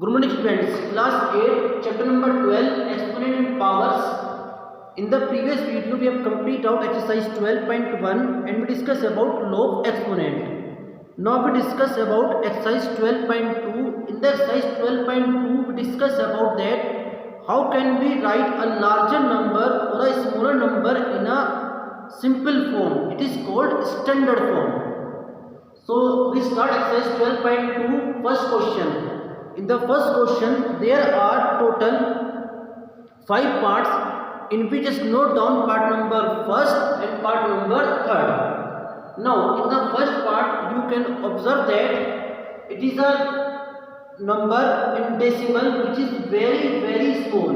Good morning students, class 8, chapter number 12, exponent and powers. In the previous video we have completed out exercise 12.1 and we discuss about law of exponent. Now we discuss about exercise 12.2. In the exercise 12.2 we discuss about that how can we write a larger number or a smaller number in a simple form. It is called standard form. So we start exercise 12.2, first question. In the first question, there are total 5 parts in which just note down part number first and part number third. Now, in the first part, you can observe that it is a number in decimal which is very small.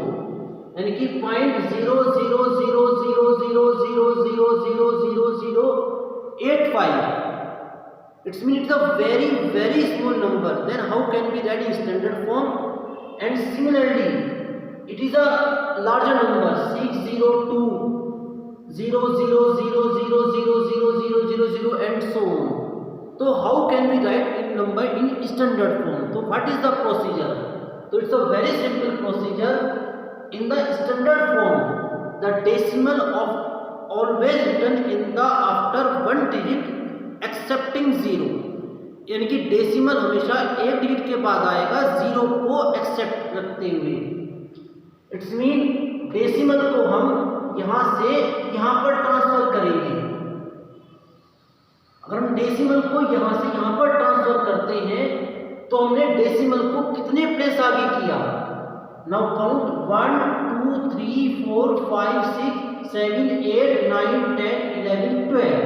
And keep point 0.00000000085. It means it's a very small number. Then how can we write in standard form? And similarly, it is a larger number 602 000000000 and so on. So how can we write in number in standard form? So what is the procedure? So it's a very simple procedure. In the standard form, the decimal of always written in the after one digit accepting zero, यानी कि decimal हमेशा एक digit के बाद आएगा zero को accept रखते हुए. इट्स मीन डेसिमल को हम यहां से यहां पर ट्रांसफर करेंगे. अगर हम डेसिमल को यहां से यहां पर ट्रांसफर करते हैं तो हमने डेसिमल को कितने प्लेस आगे किया. Now count 1 2 3 4 5 6 7 8 9 10 11 12.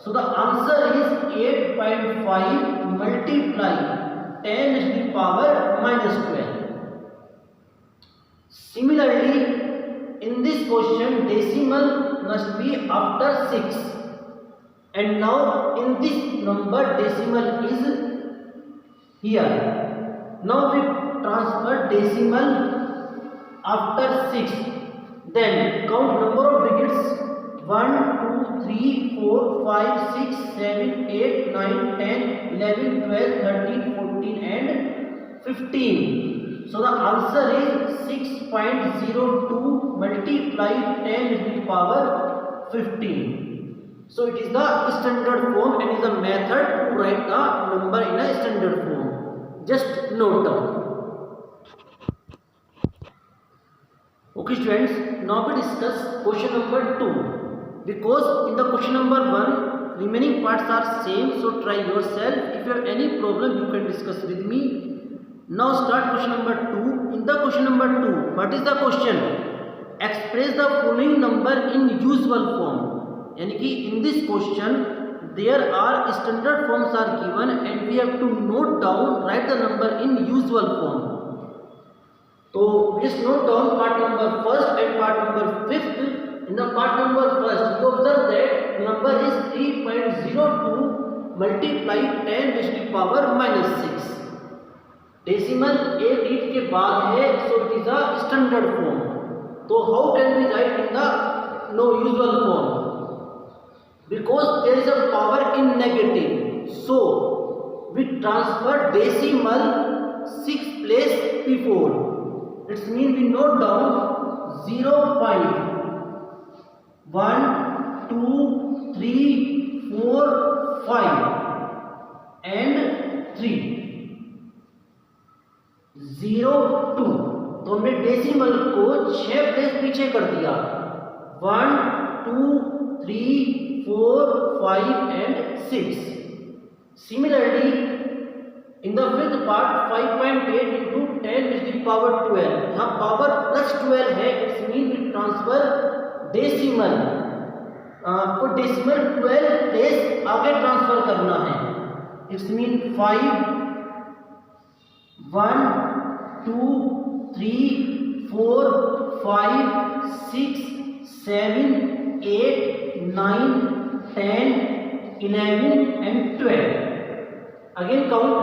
So the answer is 8.5 multiply 10 to the power minus 12. Similarly, in this question decimal must be after 6. And now in this number decimal is here. Now we transfer decimal after 6. Then count number of digits 1 2 3 4 5 6 7 8 9 10 11 12 13 14 and 15. So the answer is 6.02 multiply 10 to the power 15. So it is the standard form and is a method to write the number in a standard form. Just note down. Okay students, now we discuss question number 2. Because in the question number 1 remaining parts are same, so try yourself. If you have any problem you can discuss with me. Now start question number 2. In the question number 2, what is the question? Express the following number in usual form. यानी कि in this question there are standard forms are given and we have to note down, write the number in usual form. So just note down part number first and part number fifth. In the part number first, you observe that number is 3.02 multiply 10 to the power minus 6. Decimal एक digit के बाद है, so it is a standard form. So how can we write in the no usual form? Because there is a power in negative, so we transfer decimal 6 place before. It means we note down 0.1 2 3 4 5 and 3 0 2. तो हमने decimal को 6 place पीछे कर दिया. 1 2 3 4 5 and 6. Similarly, in the fifth part 5.8 into 10 to the power 12. यहाँ power plus 12 है. It means we transfer decimal को decimal 12 place आगे ट्रांसफर करना है. It's mean 5 1 2 3 4 5 6 7 8 9 10 11 and 12. Again count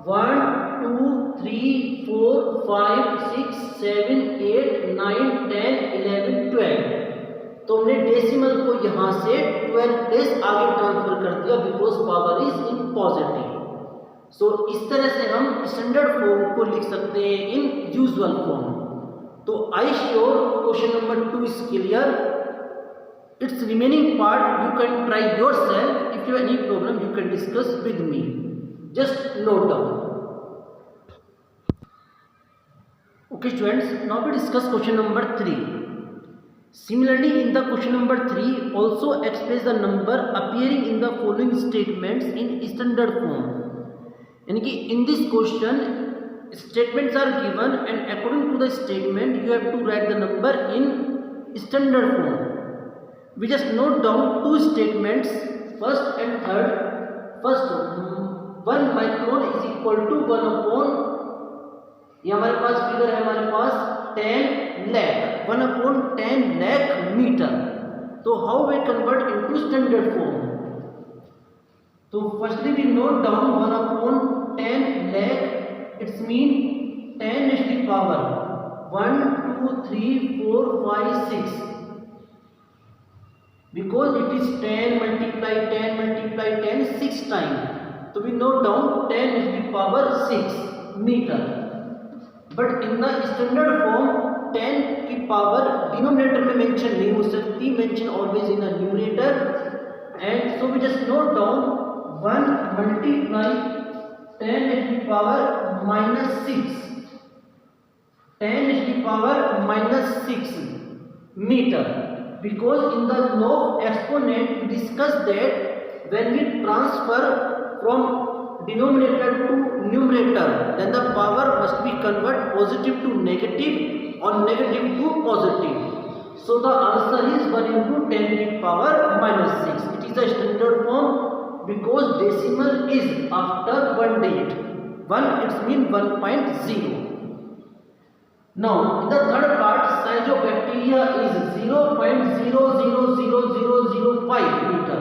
1 2 3 4 5 6 7 8 9 10 11 12. तो हमने डेसिमल को यहां से 12 प्लेस आगे ट्रांसफर कर दिया because power is in positive. So इस तरह से हम स्टैंडर्ड फॉर्म को लिख सकते हैं इन यूजुअल फॉर्म। तो I sure question number 2 is clear. It's remaining part you can try yourself. If you have any problem you can discuss with me. Just note down. Okay students, now we discuss question number 3. Similarly, in the question number 3 also express the number appearing in the following statements in standard form. यानी कि in this question statements are given and according to the statement you have to write the number in standard form. We just note down two statements, first and third. First, 1 micron is equal to 1 upon, ये हमारे पास figure है, हमारे पास 10 lakh, 1 upon 10 lakh metre. तो how we convert into standard form? तो firstly we note down 1 upon 10 lakh, it's mean 10 is the power 1 2 3 4 5 6, because it is 10 multiply 10 multiply 10 6 times. तो we note down 10 is the power 6 metre. But in the standard form 10 की power denominator में mention नहीं हो सकती, mention always in the numerator. And so we just note down 1 multiply 10 is the power -6, 10 is the power -6 meter, because in the law of exponent we discussed that when we transfer from denominator to numerator then the power must be converted positive to negative or negative to positive. So the answer is 1 into 10 to the power -6. It is a standard form because decimal is after one digit. 1 it means 1.0. Now in the third part, size of bacteria is 0.000005 meter.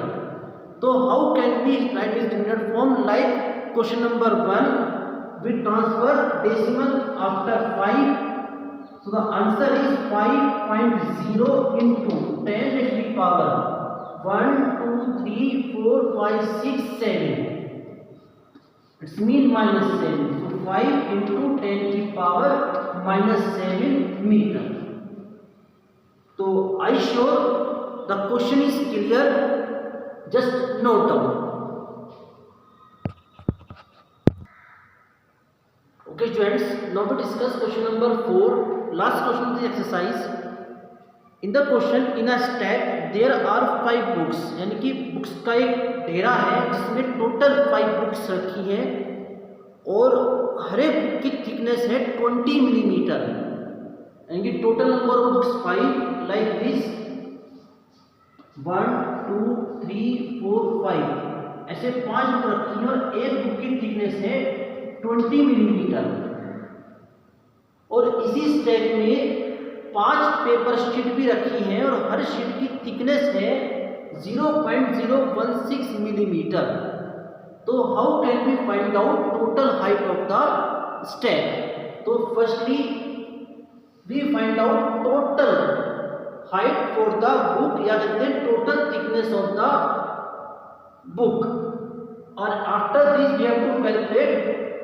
So how can we write in standard form? Like question number 1, we transfer decimal after 5. So the answer is 5.0 into 10 to the power 1 2 3 4 5 6 7. It's mean -7. So 5 into 10 to the power -7 meter. So I sure the question is clear. Just note down. Okay students, now we discuss question number 4, last question of the exercise. In the question, in a stack there are 5 books, यानी कि books का एक ढेरा है जिसमें total 5 books रखी हैं और हर एक बुक की थिकनेस है 20 मिलीमीटर, यानी कि total number of books 5 like this 1 2 3 4 5, ऐसे 5 बुक रखी हैं और एक बुक की थिकनेस है 20 मिलीमीटर। और इसी स्टैक में 5 पेपर शीट भी रखी हैं और हर शीट की थिकनेस है 0.016 मिलीमीटर। तो how can we find out total height of the stack? तो firstly we find out total height for the book, या कहते हैं total thickness of the book, और after this we have to calculate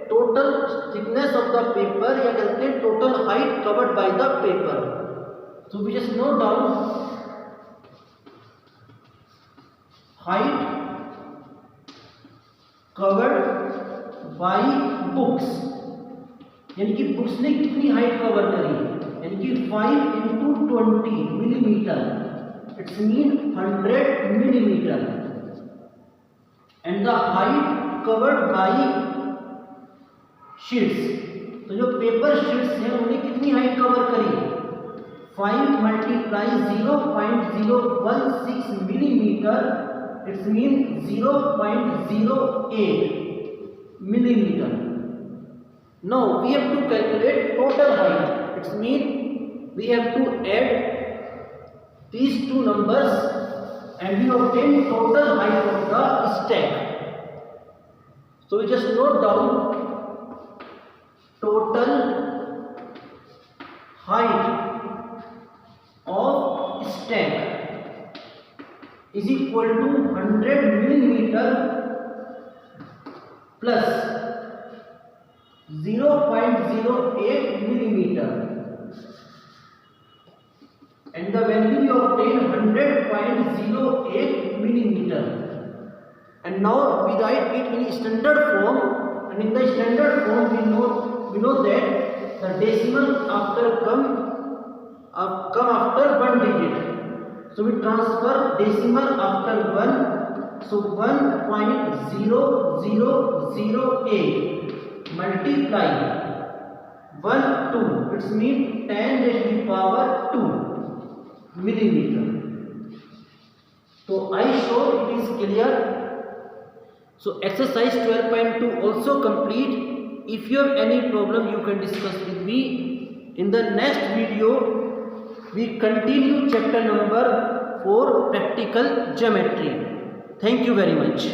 total thickness of the paper, या कहते हैं total height covered by the paper. So we just note down height covered by books, यानी कि books ने कितनी height cover करी, यानी कि 5 into 20 millimetre, it's mean 100 millimetre. And the height covered bye sheets, तो जो पेपर शीट्स हैं उन्होंने कितनी हाइट कवर करी, 5 multiply 0.016 millimetre, it's mean 0.08 millimeter. Now we have to calculate total height. It means we have to add these two numbers and we obtain total height of the stack. So we just note down total height of stack is equal to 100 millimeter plus 0.08 millimeter, and the value we obtain 100.08 millimeter. And now we write it in standard form, and in the standard form we know that the decimal come after one digit. So we transfer decimal after 1. So 1.0008 multiply 1 2. It means 10 raised to the power 2 millimeter. So I show it is clear. So exercise 12.2 also complete. If you have any problem, you can discuss with me. In the next video, we continue chapter number 4, practical geometry. Thank you very much.